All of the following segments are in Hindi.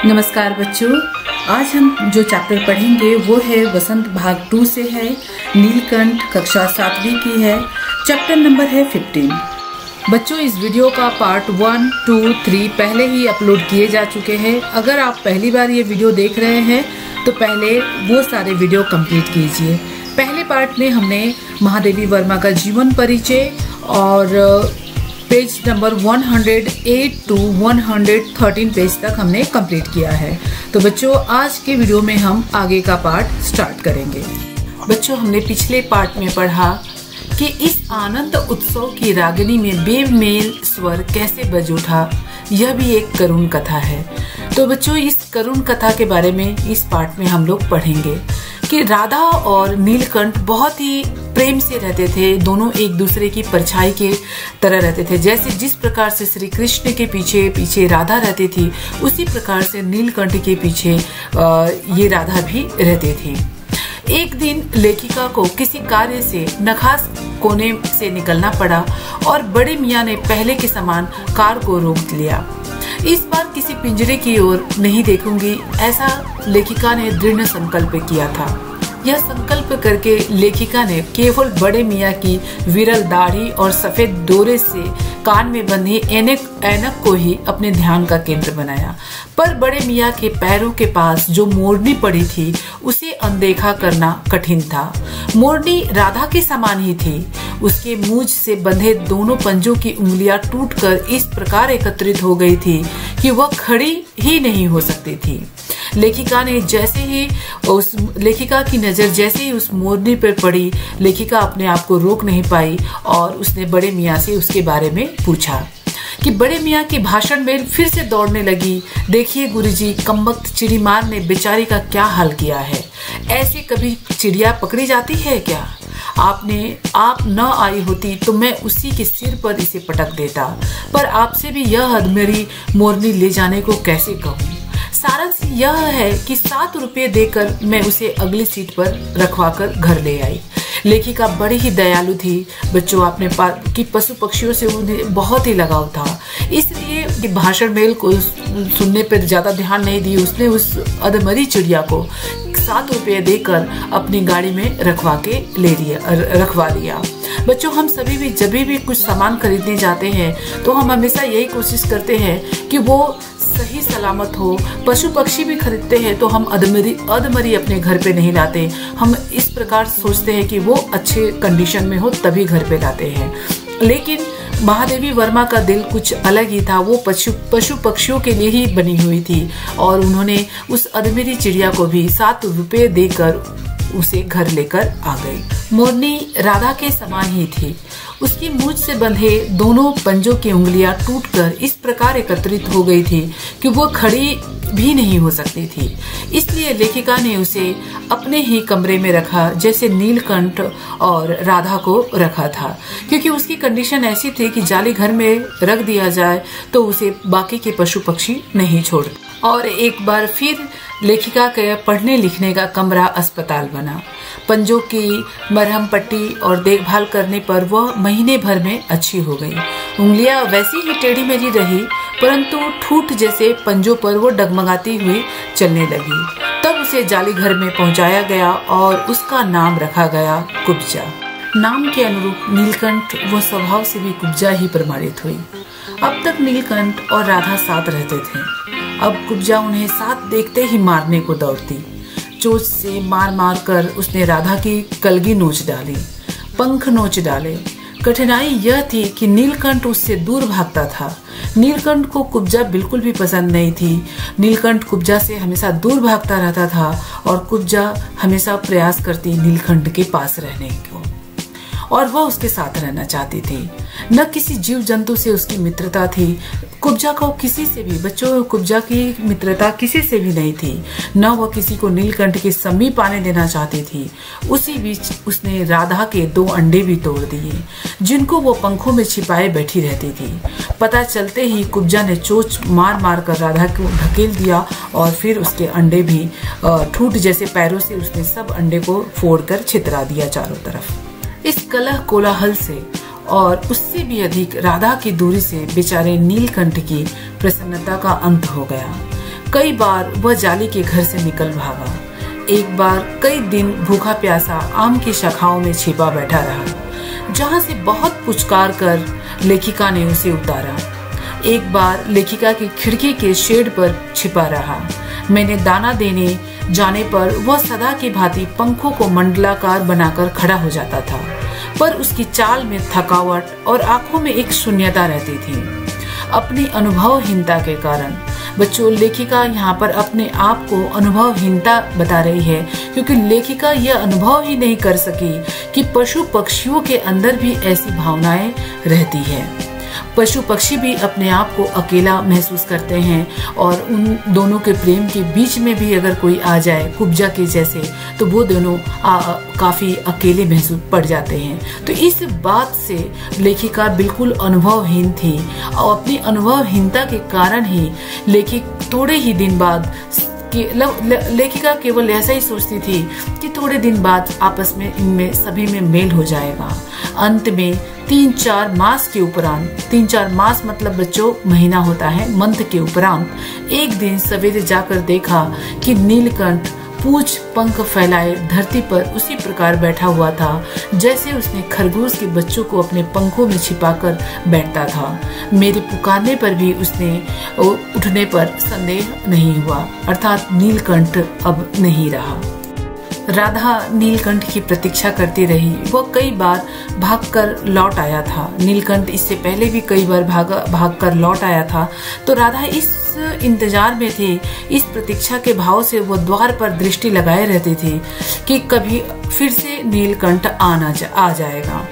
नमस्कार बच्चों, आज हम जो चैप्टर पढ़ेंगे वो है वसंत भाग 2 से है। नीलकंठ कक्षा 7वीं की है। चैप्टर नंबर है 15। बच्चों, इस वीडियो का पार्ट 1, 2, 3 पहले ही अपलोड किए जा चुके हैं। अगर आप पहली बार ये वीडियो देख रहे हैं तो पहले वो सारे वीडियो कंप्लीट कीजिए। पहले पार्ट में हमने महादेवी वर्मा का जीवन परिचय और पेज नंबर 108 to 113 पेज तक हमने कंप्लीट किया है। तो बच्चों, आज के वीडियो में हम आगे का पार्ट स्टार्ट करेंगे। बच्चों, हमने पिछले पार्ट में पढ़ा कि इस आनंद उत्सव की रागिनी में बेमेल स्वर कैसे बज उठा। यह भी एक करुण कथा है। तो बच्चों, इस करुण कथा के बारे में इस पार्ट में हम लोग पढ़ेंगे कि राधा और नीलकंठ बहुत ही प्रेम से रहते थे। दोनों एक दूसरे की परछाई के तरह रहते थे। जैसे जिस प्रकार से श्री कृष्ण के पीछे पीछे राधा रहती थी, उसी प्रकार से नीलकंठ के पीछे ये राधा भी रहती थी। एक दिन लेखिका को किसी कार्य से नखास कोने से निकलना पड़ा और बड़े मियाँ ने पहले के समान कार को रोक लिया। इस बार किसी पिंजरे की ओर नहीं देखूंगी, ऐसा लेखिका ने दृढ़ संकल्प किया था। यह संकल्प करके लेखिका ने केवल बड़े मियाँ की विरल दाढ़ी और सफेद डोरे से कान में बंधी ऐनक को ही अपने ध्यान का केंद्र बनाया। पर बड़े मियाँ के पैरों के पास जो मोरनी पड़ी थी, उसे अनदेखा करना कठिन था। मोरनी राधा के समान ही थी। उसके मूंछ से बंधे दोनों पंजों की उंगलियां टूटकर इस प्रकार एकत्रित हो गई थी कि वह खड़ी ही नहीं हो सकती थी। लेखिका की नजर जैसे ही उस मोरनी पर पड़ी, लेखिका अपने आप को रोक नहीं पाई और उसने बड़े मियाँ से उसके बारे में पूछा कि बड़े मियाँ के भाषण में फिर से दौड़ने लगी। देखिए गुरुजी, कमबख्त चिड़ीमार ने बेचारी का क्या हाल किया है। ऐसे कभी चिड़िया पकड़ी जाती है क्या? आप न आई होती तो मैं उसी के सिर पर इसे पटक देता। पर आपसे भी यह अधमरी मोरनी ले जाने को कैसे कहूँ। सारांश यह है कि 7 रुपये देकर मैं उसे अगली सीट पर रखवाकर घर ले आई। लेखिका बड़ी ही दयालु थी। बच्चों, आपने कि पशु पक्षियों से उन्हें बहुत ही लगाव था, इसलिए भाषण मेल को सुनने पर ज्यादा ध्यान नहीं दी। उसने उस अधमरी चिड़िया को 7 रुपये देकर अपनी गाड़ी में रखवा लिया। बच्चों, हम सभी भी जब भी कुछ सामान खरीदने जाते हैं तो हम हमेशा यही कोशिश करते हैं कि वो सही सलामत हो। पशु पक्षी भी खरीदते हैं तो हम अधमरी अपने घर पे नहीं लाते। हम इस प्रकार सोचते हैं कि वो अच्छे कंडीशन में हो तभी घर पे लाते हैं। लेकिन महादेवी वर्मा का दिल कुछ अलग ही था। वो पशु पक्षियों के लिए ही बनी हुई थी और उन्होंने उस अधमरी चिड़िया को भी 7 रुपये देकर उसे घर लेकर आ गई। मोरनी राधा के समान ही थी। उसकी मूंछ से बंधे दोनों पंजों की उंगलियां टूटकर इस प्रकार एकत्रित हो गई थी कि वो खड़ी भी नहीं हो सकती थी। इसलिए लेखिका ने उसे अपने ही कमरे में रखा, जैसे नीलकंठ और राधा को रखा था। क्योंकि उसकी कंडीशन ऐसी थी कि जाली घर में रख दिया जाए तो उसे बाकी के पशु पक्षी नहीं छोड़ते। और एक बार फिर लेखिका के पढ़ने लिखने का कमरा अस्पताल बना। पंजों की मरहम पट्टी और देखभाल करने पर वह महीने भर में अच्छी हो गई। उंगलियां वैसी ही टेढ़ी मेढ़ी रही, परंतु ठूठ जैसे पंजों पर वो डगमगाती हुई चलने लगी। तब उसे जाली घर में पहुंचाया गया और उसका नाम रखा गया कुब्जा। नाम के अनुरूप नीलकंठ वो स्वभाव से भी कुब्जा ही प्रमाणित हुई। अब तक नीलकंठ और राधा साथ रहते थे। अब कुब्जा उन्हें साथ देखते ही मारने को दौड़ती। चोंच से मार मार कर उसने राधा की कलगी नोच डाली, पंख नोच डाले। कठिनाई यह थी कि नीलकंठ उससे दूर भागता था। नीलकंठ को कुब्जा बिल्कुल भी पसंद नहीं थी। नीलकंठ कुब्जा से हमेशा दूर भागता रहता था और कुब्जा हमेशा प्रयास करती नीलकंठ के पास रहने को, और वह उसके साथ रहना चाहती थी। न किसी जीव जंतु से उसकी मित्रता थी। कुब्जा को किसी से भी, बच्चों, कुब्जा की मित्रता किसी से भी नहीं थी। न वह किसी को नीलकंठ के समीप आने देना चाहती थी। उसी बीच उसने राधा के 2 अंडे भी तोड़ दिए, जिनको वो पंखों में छिपाए बैठी रहती थी। पता चलते ही कुब्जा ने चोंच मार मार कर राधा को ढकेल दिया और फिर उसके अंडे भी ठूठ जैसे पैरों से उसने सब अंडे को फोड़कर छितरा दिया चारों तरफ। इस कलह कोलाहल से और उससे भी अधिक राधा की दूरी से बेचारे नीलकंठ की प्रसन्नता का अंत हो गया। कई बार वह जाली के घर से निकल भागा। एक बार कई दिन भूखा प्यासा आम की शाखाओं में छिपा बैठा रहा, जहां से बहुत पुचकार कर लेखिका ने उसे उतारा। एक बार लेखिका की खिड़की के शेड पर छिपा रहा। मैंने दाना देने जाने पर वह सदा की भांति पंखों को मंडलाकार बनाकर खड़ा हो जाता था, पर उसकी चाल में थकावट और आंखों में एक शून्यता रहती थी। अपनी अनुभवहीनता के कारण बच्चों, लेखिका यहाँ पर अपने आप को अनुभवहीनता बता रही है, क्योंकि लेखिका यह अनुभव ही नहीं कर सकी कि पशु पक्षियों के अंदर भी ऐसी भावनाएं रहती है। पशु पक्षी भी अपने आप को अकेला महसूस करते हैं, और उन दोनों के प्रेम के बीच में भी अगर कोई आ जाए कुब्जा के जैसे, तो वो दोनों काफी अकेले महसूस पड़ जाते हैं। तो इस बात से लेखिका बिल्कुल अनुभवहीन थी, और अपनी अनुभवहीनता के कारण ही लेखिक थोड़े ही दिन बाद लेखिका केवल ऐसा ही सोचती थी कि थोड़े दिन बाद आपस में इनमें सभी में मेल हो जाएगा। अंत में 3-4 मास के उपरांत, 3-4 मास मतलब बच्चों महीना होता है, मंथ के उपरांत एक दिन सवेरे जाकर देखा कि नीलकंठ पूछ पंख फैलाए धरती पर उसी प्रकार बैठा हुआ था जैसे उसने खरगोश के बच्चों को अपने पंखों में छिपाकर बैठता था। मेरे पुकारने पर भी उसने उठने पर संदेह नहीं हुआ, अर्थात नीलकंठ अब नहीं रहा। राधा नीलकंठ की प्रतीक्षा करती रही। वह कई बार भागकर लौट आया था। नीलकंठ इससे पहले भी कई बार भागकर लौट आया था। तो राधा इस इंतजार में थी, इस प्रतीक्षा के भाव से वो द्वार पर दृष्टि लगाए रहती थी कि कभी फिर से नीलकंठ आ जाएगा।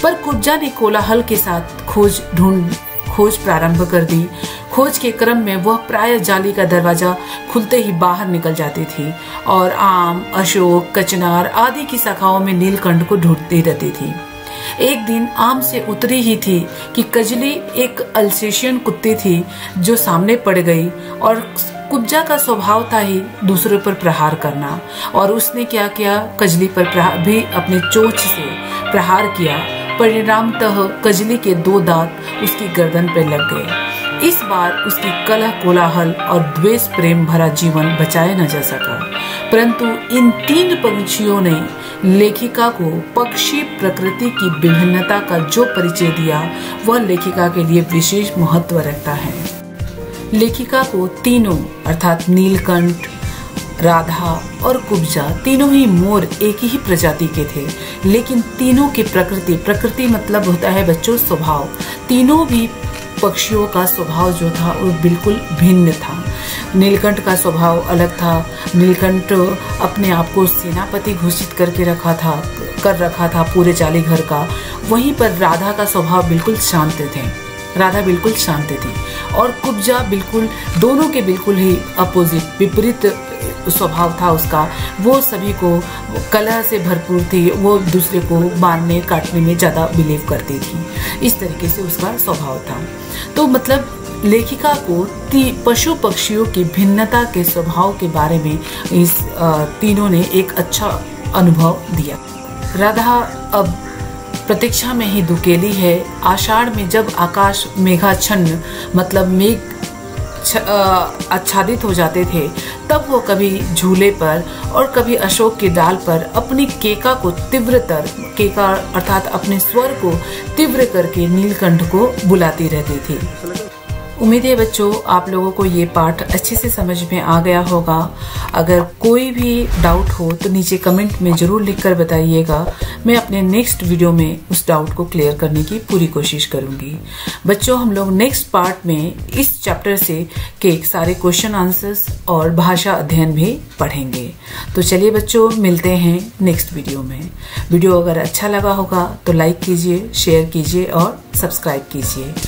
पर कुब्जा ने कोलाहल के साथ खोज प्रारंभ कर दी। खोज के क्रम में वह प्राय जाली का दरवाजा खुलते ही बाहर निकल जाती थी और आम, अशोक, कचनार आदि की शाखाओं में नीलकंठ को ढूंढती रहती थी। एक दिन आम से उतरी ही थी कि कजली एक अल्सेशियन कुत्ती थी जो सामने पड़ गई, और कुब्जा का स्वभाव था ही दूसरों पर प्रहार करना, और उसने क्या किया, कजली पर भी अपने चोंच से प्रहार किया। परिणामतः कजली के 2 दांत उसकी गर्दन पर लग गए। इस बार उसकी कलह, कोलाहल और द्वेष प्रेम भरा जीवन बचाया न जा सका, परंतु इन 3 पंछियों ने लेखिका को पक्षी प्रकृति की विभिन्नता का जो परिचय दिया वह लेखिका के लिए विशेष महत्व रखता है। लेखिका को तीनों अर्थात नीलकंठ, राधा और कुब्जा तीनों ही मोर एक ही प्रजाति के थे, लेकिन तीनों की प्रकृति मतलब होता है बच्चों स्वभाव। तीनों भी पक्षियों का स्वभाव जो था वो बिल्कुल भिन्न था। नीलकंठ का स्वभाव अलग था। नीलकंठ अपने आप को सेनापति घोषित कर रखा था पूरे जाली घर का। वहीं पर राधा का स्वभाव बिल्कुल शांत थे। राधा बिल्कुल शांत थी और कुब्जा बिल्कुल, दोनों के बिल्कुल ही अपोजिट, विपरीत स्वभाव था उसका। वो सभी को कलह से भरपूर थी, वो दूसरे को मारने काटने में ज्यादा बिलीव करती थी। इस तरीके से उसका स्वभाव था। तो मतलब लेखिका को पशु पक्षियों की भिन्नता के स्वभाव के बारे में इस तीनों ने एक अच्छा अनुभव दिया। राधा अब प्रतीक्षा में ही दुकेली है। आषाढ़ में जब आकाश मेघाच्छन्न मतलब मेघ आच्छादित हो जाते थे, तब वो कभी झूले पर और कभी अशोक की डाल पर अपनी केका अर्थात अपने स्वर को तीव्र करके नीलकंठ को बुलाती रहती थी। उम्मीद है बच्चों आप लोगों को ये पाठ अच्छे से समझ में आ गया होगा। अगर कोई भी डाउट हो तो नीचे कमेंट में जरूर लिखकर बताइएगा। मैं अपने नेक्स्ट वीडियो में उस डाउट को क्लियर करने की पूरी कोशिश करूंगी। बच्चों हम लोग नेक्स्ट पार्ट में इस चैप्टर से के सारे क्वेश्चन आंसर्स और भाषा अध्ययन भी पढ़ेंगे। तो चलिए बच्चों मिलते हैं नेक्स्ट वीडियो में। वीडियो अगर अच्छा लगा होगा तो लाइक कीजिए, शेयर कीजिए और सब्सक्राइब कीजिए।